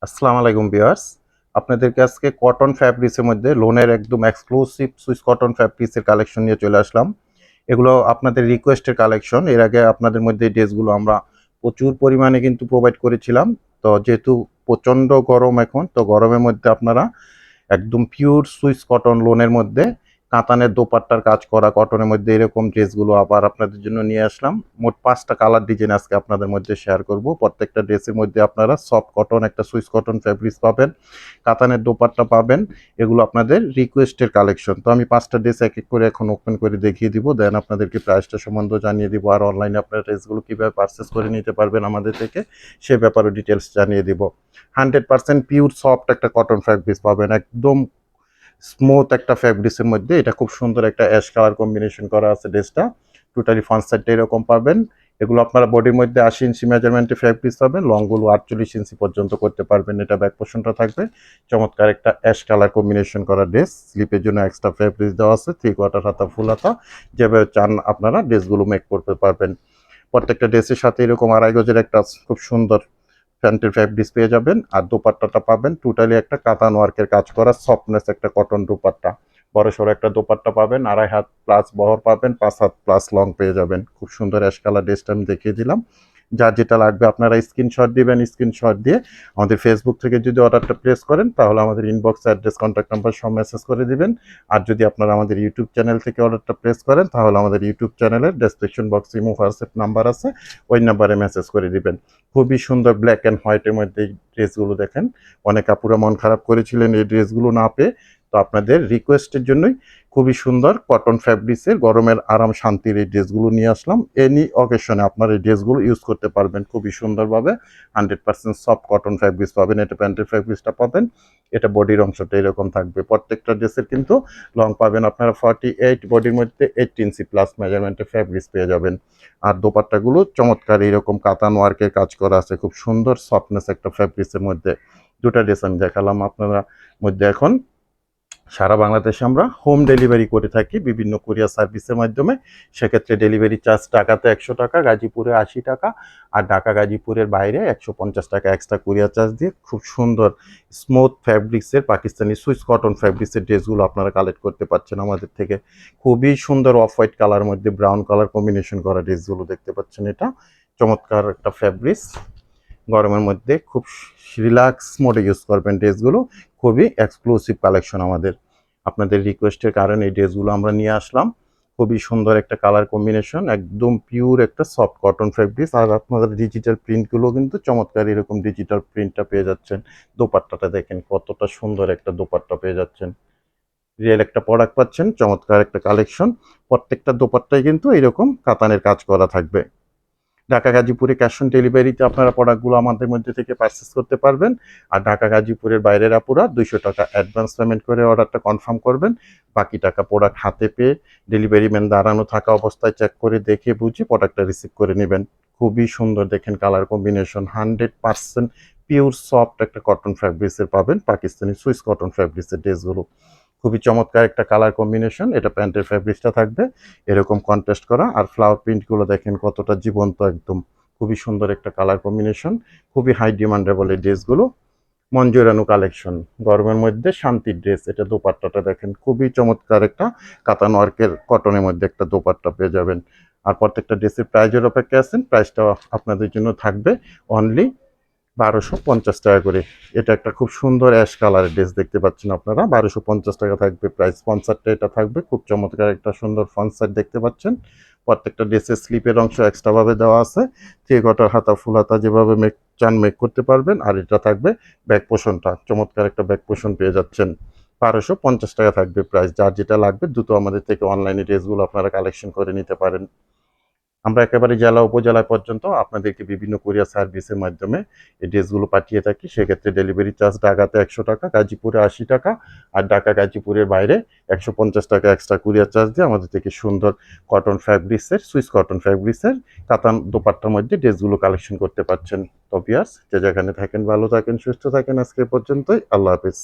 আসসালামু আলাইকুম ভিউয়ার্স। আপনাদেরকে আজকে কটন ফ্যাব্রিক্সের মধ্যে লোনের একদম এক্সক্লুসিভ সুইস কটন ফ্যাব্রিক্সের কালেকশন নিয়ে চলে আসলাম। এগুলো আপনাদের রিকোয়েস্টের কালেকশন। এর আগে আপনাদের মধ্যে এই ড্রেসগুলো আমরা প্রচুর পরিমাণে কিন্তু প্রোভাইড করেছিলাম। তো যেহেতু প্রচণ্ড গরম এখন, তো গরমের মধ্যে আপনারা একদম পিওর সুইস কটন লোনের মধ্যে কাতানের দোপাট্টার কাজ করা কটনের মধ্যে এরকম ড্রেসগুলো আবার আপনাদের জন্য নিয়ে আসলাম। মোট 5টা কালার ডিজাইন আজকে আপনাদের মধ্যে শেয়ার করব। প্রত্যেকটা ড্রেসের মধ্যে আপনারা সফট কটন একটা সুইস কটন ফ্যাব্রিক্স পাবেন, কাতানের দোপাট্টা পাবেন। এগুলো আপনাদের রিকোয়েস্টের কালেকশন। তো আমি 5টা ড্রেস এক এক করে এখন ওপেন করে দেখিয়ে দিব, দেন আপনাদেরকে প্রাইসটা সম্বন্ধে জানিয়ে দিব, আর অনলাইনে আপনারা ড্রেসগুলো কীভাবে পারচেস করে নিতে পারবেন আমাদের থেকে সে ব্যাপারে ডিটেলস জানিয়ে দিব। 100% পিওর সফট একটা কটন ফ্যাব্রিক্স পাবেন, একদম স্মুথ একটা ফ্যাব্রিক্সের মধ্যে। এটা খুব সুন্দর একটা অ্যাশ কালার কম্বিনেশন করা আছে ড্রেসটা। টোটালি ফ্রন্ট সাইডটা এরকম পাবেন। এগুলো আপনারা বডির মধ্যে 80 ইঞ্চি মেজারমেন্টের ফ্যাব্রিক্স পাবেন, লংগুলো 48 ইঞ্চি পর্যন্ত করতে পারবেন। এটা ব্যাক পোর্শনটা থাকবে চমৎকার একটা অ্যাশ কালার কম্বিনেশন করা ড্রেস। স্লিপের জন্য এক্সট্রা ফ্যাব্রিক্স দেওয়া আছে, 3/4 হাতা ফুল হাতা, যেভাবে চান আপনারা ড্রেসগুলো মেক করতে পারবেন। প্রত্যেকটা ড্রেসের সাথে এরকম 2.5 গজের একটা খুব সুন্দর প্যান্টের ফ্যাব্রিক্স পেয়ে যাবেন। আর দোপাট্টাটা পাবেন টোটালি একটা কাতান ওয়ার্কের কাজ করা সফটনেস একটা কটন দোপাট্টা। বড় সড়ো একটা দোপাট্টা পাবেন, 2.5 হাত প্লাস বহর পাবেন, 5 হাত প্লাস লং পেয়ে যাবেন। খুব সুন্দর অ্যাশ কালার ড্রেসটা আমি দেখিয়ে দিলাম। যার যেটা লাগবে আপনারা স্ক্রিনশট দিবেন। স্ক্রিনশট দিয়ে আমাদের ফেসবুক থেকে যদি অর্ডারটা প্লেস করেন, তাহলে আমাদের ইনবক্স অ্যাড্রেস কন্ট্যাক্ট নাম্বার সব মেসেজ করে দিবেন। আর যদি আপনারা আমাদের ইউটিউব চ্যানেল থেকে অর্ডারটা প্লেস করেন, তাহলে আমাদের ইউটিউব চ্যানেলের ডেসক্রিপশন বক্সে ইমো হোয়াটসঅ্যাপ নাম্বার আছে, ওই নাম্বারে মেসেজ করে দিবেন। খুবই সুন্দর ব্ল্যাক অ্যান্ড হোয়াইটের মধ্যে এই ড্রেসগুলো দেখেন। অনেক আপুরা মন খারাপ করেছিলেন এই ড্রেসগুলো না পেয়ে, তো আপনাদের রিকোয়েস্টের জন্যই খুবই সুন্দর কটন ফ্যাব্রিক্সের গরমের আরাম শান্তির এই ড্রেসগুলো নিয়ে আসলাম। এনি অকেশনে আপনার এই ড্রেসগুলো ইউজ করতে পারবেন খুবই সুন্দরভাবে। 100% সফট কটন ফ্যাব্রিক্স পাবেন। এটা প্যান্টের ফ্যাব্রিক্সটা পাবেন, এটা বডির অংশটা এরকম থাকবে। প্রত্যেকটা ড্রেসের কিন্তু লং পাবেন আপনারা 48, বডির মধ্যে 8 ইঞ্চি প্লাস মেজারমেন্টের ফ্যাব্রিক্স পেয়ে যাবেন। আর দোপাট্টাগুলো চমৎকার এরকম কাতান ওয়ার্কের কাজ করা আছে, খুব সুন্দর সফটনেস একটা ফ্যাব্রিক্সের মধ্যে। দুটা ড্রেস আমি দেখালাম আপনারা মধ্যে। এখন সারা বাংলাদেশে আমরা হোম ডেলিভারি করে থাকি বিভিন্ন কুরিয়ার সার্ভিসের মাধ্যমে। সেক্ষেত্রে ডেলিভারি চার্জ ঢাকাতে 100 টাকা, গাজীপুরে 80 টাকা, আর ঢাকা গাজীপুরের বাইরে 150 টাকা এক্সট্রা কুরিয়ার চার্জ দিয়ে খুব সুন্দর স্মুথ ফ্যাব্রিক্সের পাকিস্তানি সুইস কটন ফ্যাব্রিক্সের ড্রেসগুলো আপনারা কালেক্ট করতে পারছেন আমাদের থেকে। খুবই সুন্দর অফ হোয়াইট কালার মধ্যে ব্রাউন কালার কম্বিনেশন করা ড্রেসগুলো দেখতে পাচ্ছেন। এটা চমৎকার একটা ফ্যাব্রিক্স, গরমের মধ্যে খুব রিল্যাক্স মোডে ইউজ করবেন ড্রেসগুলো। খুবই এক্সক্লুসিভ কালেকশন আমাদের। আপনাদের রিকোয়েস্টের কারণে এই ড্রেসগুলো আমরা নিয়ে আসলাম। খুবই সুন্দর একটা কালার কম্বিনেশন, একদম পিওর একটা সফট কটন ফ্যাব্রিক্স। আর আপনাদের ডিজিটাল প্রিন্টগুলো কিন্তু চমৎকার এরকম ডিজিটাল প্রিন্টটা পেয়ে যাচ্ছেন। দোপাট্টাটা দেখেন কতটা সুন্দর একটা দোপাট্টা পেয়ে যাচ্ছেন। রিয়েল একটা প্রোডাক্ট পাচ্ছেন, চমৎকার একটা কালেকশন। প্রত্যেকটা দোপাট্টায় কিন্তু এরকম কাতানের কাজ করা থাকবে। ঢাকা গাজীপুরে ক্যাশ অন ডেলিভারিতে আপনারা প্রোডাক্টগুলো আমাদের মধ্যে থেকে পারচেস করতে পারবেন। আর ঢাকা গাজীপুরের বাইরের আপুরা 200 টাকা অ্যাডভান্স পেমেন্ট করে অর্ডারটা কনফার্ম করবেন। বাকি টাকা প্রোডাক্ট হাতে পেয়ে ডেলিভারি ম্যান দাঁড়ানো থাকা অবস্থায় চেক করে দেখে বুঝে প্রোডাক্টটা রিসিভ করে নেবেন। খুবই সুন্দর দেখেন কালার কম্বিনেশন। 100% পিওর সফট একটা কটন ফ্যাব্রিক্সের পাবেন, পাকিস্তানি সুইস কটন ফ্যাব্রিক্সের ড্রেসগুলো। খুবই চমৎকার একটা কালার কম্বিনেশন। এটা প্যান্টের ফ্যাব্রিক্সটা থাকবে এরকম কন্ট্রাস্ট করা, আর ফ্লাওয়ার প্রিন্টগুলো দেখেন কতটা জীবন্ত একদম। খুবই সুন্দর একটা কালার কম্বিনেশন, খুবই হাই ডিমান্ডেবল এই ড্রেসগুলো। মন জোড়ানো কালেকশন, গরমের মধ্যে শান্তির ড্রেস। এটা দোপাট্টাটা দেখেন খুবই চমৎকার একটা কাতান ওয়ার্কের কটনের মধ্যে একটা দোপাট্টা পেয়ে যাবেন। আর প্রত্যেকটা ড্রেসের প্রাইজের অপেক্ষা আছেন, প্রাইসটা আপনাদের জন্য থাকবে অনলি 1250 টাকা করে। এটা একটা খুব সুন্দর অ্যাশ কালারের ড্রেস দেখতে পাচ্ছেন আপনারা, 1250 টাকা থাকবে প্রাইস। স্পন্সারটা এটা থাকবে, খুব চমৎকার একটা সুন্দর ফ্রন্ট সাইড দেখতে পাচ্ছেন। প্রত্যেকটা ড্রেসের স্লিপের অংশ এক্সট্রাভাবে দেওয়া আছে, 3/4 হাতা ফুল হাতা যেভাবে মেক চান মেক করতে পারবেন। আর এটা থাকবে ব্যাক পোষণটা, চমৎকার একটা ব্যাক পোষণ পেয়ে যাচ্ছেন। 1250 টাকা থাকবে প্রাইস। যার যেটা লাগবে দ্রুত আমাদের থেকে অনলাইনে ড্রেসগুলো আপনারা কালেকশন করে নিতে পারেন। আমরা একেবারে জেলা উপজেলা পর্যন্ত আপনাদেরকে বিভিন্ন কুরিয়ার সার্ভিসের মাধ্যমে এই ড্রেসগুলো পাঠিয়ে থাকি। সেক্ষেত্রে ডেলিভারি চার্জ ঢাকাতে 100 টাকা, গাজীপুরে 80 টাকা, আর ঢাকা গাজীপুরের বাইরে 150 টাকা এক্সট্রা কুরিয়ার চার্জ দিয়ে আমাদের থেকে সুন্দর কটন ফ্যাব্রিক্সের সুইস কটন ফ্যাব্রিক্সের কাতান দোপাট্টার মধ্যে ড্রেসগুলো কালেকশন করতে পারছেন। তো ভিউয়ার্স, যে যেখানে থাকেন ভালো থাকেন, সুস্থ থাকেন। আজকে এ পর্যন্তই। আল্লাহ হাফেজ।